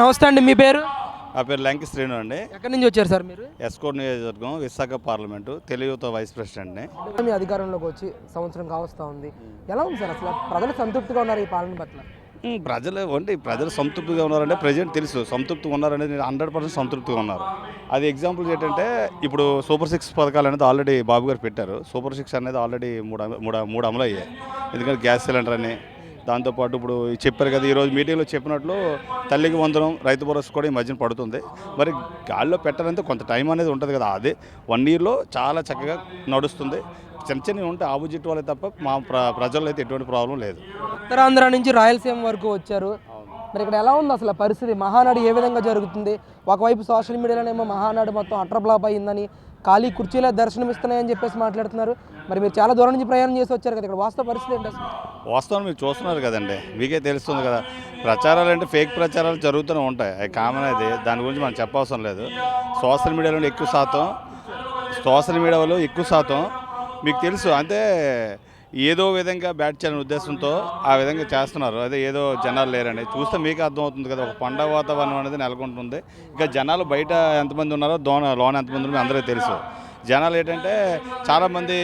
నమస్తే అండి, మీ పేరు? నా పేరు లంకి శ్రీను అండి. ఎక్కడి నుంచి వచ్చారు సార్ మీరు? ఎస్కోట్ నియోజకవర్గం, విశాఖ పార్లమెంటు, తెలుగుతో వైస్ ప్రెసిడెంట్ని. మీ అధికారంలోకి వచ్చి సంవత్సరం కావస్తా ఉంది. ఎలా ఉంది సార్ అసలు? ప్రజలు సంతృప్తిగా ఉన్నారు ఈ పాలన పట్ల? ప్రజలు సంతృప్తిగా ఉన్నారంటే ప్రజెంట్ తెలుసు సంతృప్తిగా ఉన్నారనేది 100% సంతృప్తిగా ఉన్నారు. అది ఎగ్జాంపుల్ ఏంటంటే ఇప్పుడు సూపర్ 6 పథకాలు అనేది ఆల్రెడీ బాబు గారు పెట్టారు. సూపర్ 6 అనేది ఆల్రెడీ మూడు అమలు అయ్యాయి. ఎందుకంటే గ్యాస్ సిలిండర్ అని, దాంతోపాటు ఇప్పుడు చెప్పారు కదా ఈరోజు మీటింగ్లో చెప్పినట్లు తల్లికి వందనం, రైతు భరోసా కూడా ఈ మధ్యన పడుతుంది. మరి గాల్లో పెట్టాలంటే కొంత టైం అనేది ఉంటుంది కదా, అదే 1 ఇయర్లో చాలా చక్కగా నడుస్తుంది. చిన్నవి ఉంటే ఆపోజిట్ వాళ్ళే తప్ప మా ప్రజల్లో అయితే ఎటువంటి ప్రాబ్లం లేదు. ఉత్తరాంధ్ర నుంచి రాయలసీమ వరకు వచ్చారు. మరి ఇక్కడ ఎలా ఉంది అసలు పరిస్థితి? మహానాడు ఏ విధంగా జరుగుతుంది? ఒకవైపు సోషల్ మీడియాలోనేమో మహానాడు మొత్తం అట్రబ్లాప్ అయిందని, ఖాళీ కుర్చీలో దర్శనమిస్తున్నాయని చెప్పేసి మాట్లాడుతున్నారు. మరి మీరు చాలా దూరం నుంచి ప్రయాణం చేసి వచ్చారు కదా, ఇక్కడ వాస్తవ పరిస్థితి ఏంటి అసలు? వాస్తవం మీరు చూస్తున్నారు కదండి, మీకే తెలుస్తుంది కదా. ప్రచారాలు అంటే ఫేక్ ప్రచారాలు జరుగుతూనే ఉంటాయి, అవి కామన్. అది దాని గురించి మనం చెప్పవసరం లేదు. సోషల్ మీడియాలో ఎక్కువ శాతం మీకు తెలుసు అంటే ఏదో విధంగా బ్యాట్ చేయాలనే ఉద్దేశంతో ఆ విధంగా చేస్తున్నారు. అదే ఏదో జనాలు లేరని చూస్తే మీకు అర్థమవుతుంది కదా, ఒక పండగ వాతావరణం అనేది నెలకొంటుంది. ఇంకా జనాలు బయట ఎంతమంది ఉన్నారో లోన ఎంతమంది ఉన్నారో అందరికీ తెలుసు. జనాలు ఏంటంటే చాలామంది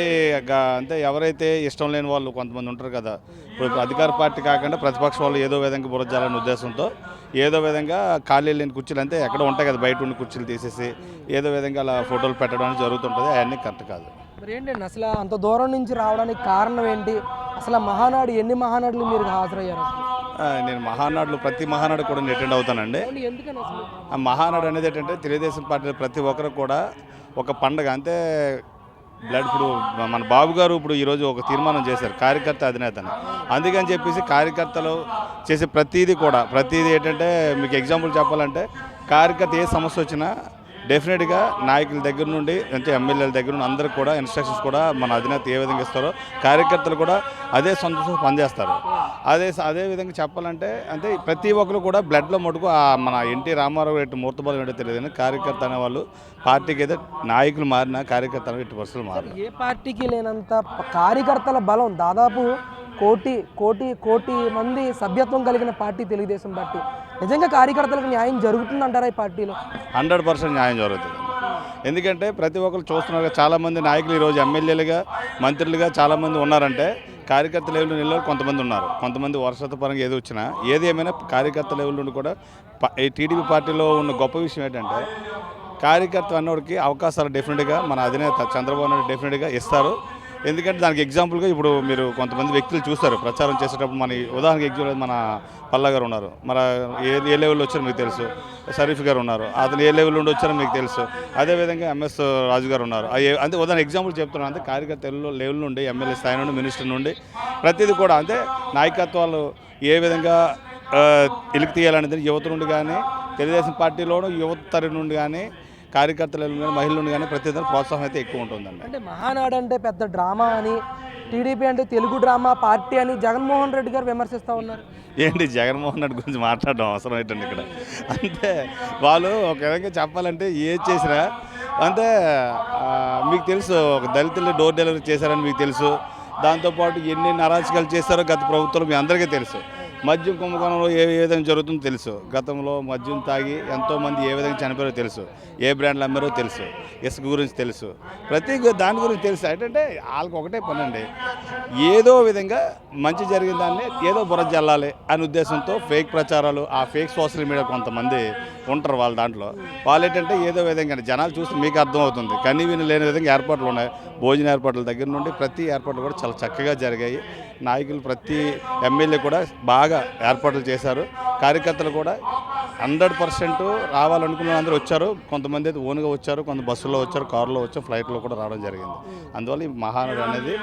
అంటే ఎవరైతే ఇష్టం లేని వాళ్ళు కొంతమంది ఉంటారు కదా, ఇప్పుడు అధికార పార్టీ కాకుండా ప్రతిపక్ష వాళ్ళు ఏదో విధంగా బురజాలనే ఉద్దేశంతో ఏదో విధంగా ఖాళీ లేని కుర్చీలు అంటే ఎక్కడ ఉంటాయి కదా, బయట ఉన్న కుర్చీలు తీసేసి ఏదో విధంగా అలా ఫోటోలు పెట్టడం అనేది జరుగుతుంటుంది. అవన్నీ కరెక్ట్ కాదు. మరి ఏంటండి అసలు అంత దూరం నుంచి రావడానికి కారణం ఏంటి? అసలు మహానాడు ఎన్ని మహానాడులు మీరు హాజరయ్యారు? నేను ప్రతి మహానాడు కూడా అటెండ్ అవుతానండి. ఎందుకని అసలు ఆ మహానాడు అనేది ఏంటంటే తెలుగుదేశం పార్టీ ప్రతి ఒక్కరు కూడా ఒక పండగ. అంటే ఇప్పుడు మన బాబు గారు ఇప్పుడు ఈరోజు ఒక తీర్మానం చేశారు, కార్యకర్త అధినేతని. అందుకని చెప్పేసి కార్యకర్తలు చేసే ప్రతిదీ ఏంటంటే మీకు ఎగ్జాంపుల్ చెప్పాలంటే, కార్యకర్త ఏ సమస్య వచ్చినా డెఫినెట్గా నాయకుల దగ్గర నుండి అంటే ఎమ్మెల్యేల దగ్గర నుండి అందరికి కూడా ఇన్స్ట్రక్షన్స్ కూడా మన అధినేత ఏ విధంగా ఇస్తారో కార్యకర్తలు కూడా అదే సంతోషంగా పనిచేస్తారు. అదే విధంగా చెప్పాలంటే అంటే ప్రతి ఒక్కరు కూడా బ్లడ్లో మటుకు మన ఎన్టీ రామారావు ఎటు మూర్తబలం ఏంటో తెలియదు కానీ కార్యకర్త అనేవాళ్ళు పార్టీకి అయితే నాయకులు మారినా కార్యకర్త ఎటు పరిస్థితులు మారిన ఏ పార్టీకి లేనంత కార్యకర్తల బలం దాదాపు కోటి మంది సభ్యత్వం కలిగిన పార్టీ తెలుగుదేశం పార్టీ. నిజంగా కార్యకర్తలకు న్యాయం జరుగుతుందంటారా ఈ పార్టీలో? 100% న్యాయం జరుగుతుంది. ఎందుకంటే ప్రతి ఒక్కరు చూస్తున్నారు, చాలామంది నాయకులు ఈరోజు ఎమ్మెల్యేలుగా మంత్రులుగా చాలామంది ఉన్నారంటే కార్యకర్త లెవెల్ నిలబడి కొంతమంది ఉన్నారు. కొంతమంది వర్షత పరంగా ఏది వచ్చినా ఏది ఏమైనా కార్యకర్త లెవెల్ నుండి కూడా ఈ టీడీపీ పార్టీలో ఉన్న గొప్ప విషయం ఏంటంటే కార్యకర్త అన్నోడికి అవకాశాలు డెఫినెట్గా మన అధినేత చంద్రబాబు నాయుడు డెఫినెట్గా ఇస్తారు. ఎందుకంటే దానికి ఎగ్జాంపుల్గా ఇప్పుడు మీరు కొంతమంది వ్యక్తులు చూస్తారు ప్రచారం చేసేటప్పుడు. మన ఉదాహరణకి ఎగ్జాంపుల్ మన పల్లా గారు ఉన్నారు, మన ఏ లెవెల్లో వచ్చారో మీకు తెలుసు. షరీఫ్ గారు ఉన్నారు, అతను ఏ లెవెల్ నుండి వచ్చారో మీకు తెలుసు. అదేవిధంగా ఎంఎస్ రాజు గారు ఉన్నారు. అంటే ఉదాహరణ ఎగ్జాంపుల్ చెప్తున్నాను. అంటే కార్యకర్త లెవెల్ నుండి ఎమ్మెల్యే స్థాయి నుండి మినిస్టర్ నుండి ప్రతిదీ కూడా అంటే నాయకత్వాలు ఏ విధంగా ఎలుగు తీయాలనేది యువత నుండి కానీ తెలుగుదేశం పార్టీలోనూ యువత తరం నుండి కానీ కార్యకర్తల మహిళల నుండి కానీ ప్రతి ప్రోత్సాహం అయితే ఎక్కువ ఉంటుందండి. అంటే మహానాడు అంటే పెద్ద డ్రామా అని, టీడీపీ అంటే తెలుగు డ్రామా పార్టీ అని జగన్మోహన్ రెడ్డి గారు విమర్శిస్తూ ఉన్నారు. ఏంటి జగన్మోహన్ రెడ్డి గురించి మాట్లాడడం అవసరం ఏంటండి ఇక్కడ? అంటే వాళ్ళు ఒక విధంగా చెప్పాలంటే ఏది చేసినా అంటే మీకు తెలుసు, ఒక దళితులు డోర్ డెలివరీ చేశారని మీకు తెలుసు. దాంతోపాటు ఎన్ని అరాచకాలు చేశారో గత ప్రభుత్వంలో మీ అందరికీ తెలుసు. మద్యం కుంభకోణంలో ఏ విధంగా జరుగుతుందో తెలుసు. గతంలో మద్యం తాగి ఎంతోమంది ఏ విధంగా చనిపోయారో తెలుసు, ఏ బ్రాండ్లు అమ్మారో తెలుసు, ఇసుక గురించి తెలుసు, ప్రతి దాని గురించి తెలుసు. ఏంటంటే వాళ్ళకి ఒకటే పని అండి, ఏదో విధంగా మంచి జరిగిన దాన్ని ఏదో బుర్ర జల్లాలి అనే ఉద్దేశంతో ఫేక్ ప్రచారాలు, ఆ ఫేక్ సోషల్ మీడియా కొంతమంది ఉంటారు వాళ్ళ దాంట్లో. వాళ్ళు ఏంటంటే ఏదో విధంగా జనాలు చూస్తే మీకు అర్థమవుతుంది, కన్నీ విని లేని విధంగా ఏర్పాట్లు ఉన్నాయి. భోజన ఏర్పాట్ల దగ్గర నుండి ప్రతి ఏర్పాట్లు కూడా చాలా చక్కగా జరిగాయి. నాయకులు ప్రతి ఎమ్మెల్యే కూడా బాగా ఏర్పాట్లు చేశారు. కార్యకర్తలు కూడా 100% రావాలనుకున్న అందరూ వచ్చారు. కొంతమంది అయితే ఓన్గా వచ్చారు, కొంత బస్సులో వచ్చారు, కారులో వచ్చారు, ఫ్లైట్లో కూడా రావడం జరిగింది. అందువల్ల ఈ మహానాడు అనేది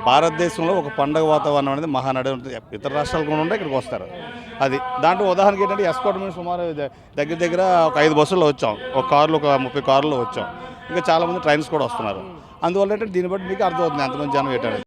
భారతదేశంలో ఒక పండుగ వాతావరణం అనేది మహానాడు ఉంటుంది. ఇతర రాష్ట్రాలు కూడా ఉంటే ఇక్కడికి వస్తారు. అది దాంట్లో ఉదాహరణకి ఏంటంటే ఎస్కోట్ మీద సుమారు దగ్గర ఒక 5 బస్సుల్లో వచ్చాం, ఒక కారులో ఒక 30 కారులో వచ్చాం. ఇంకా చాలామంది ట్రైన్స్ కూడా వస్తున్నారు. అందువల్ల అంటే దీన్ని బట్టి మీకు అర్థమవుతుంది ఎంతమంది జనం ఏంటనేది.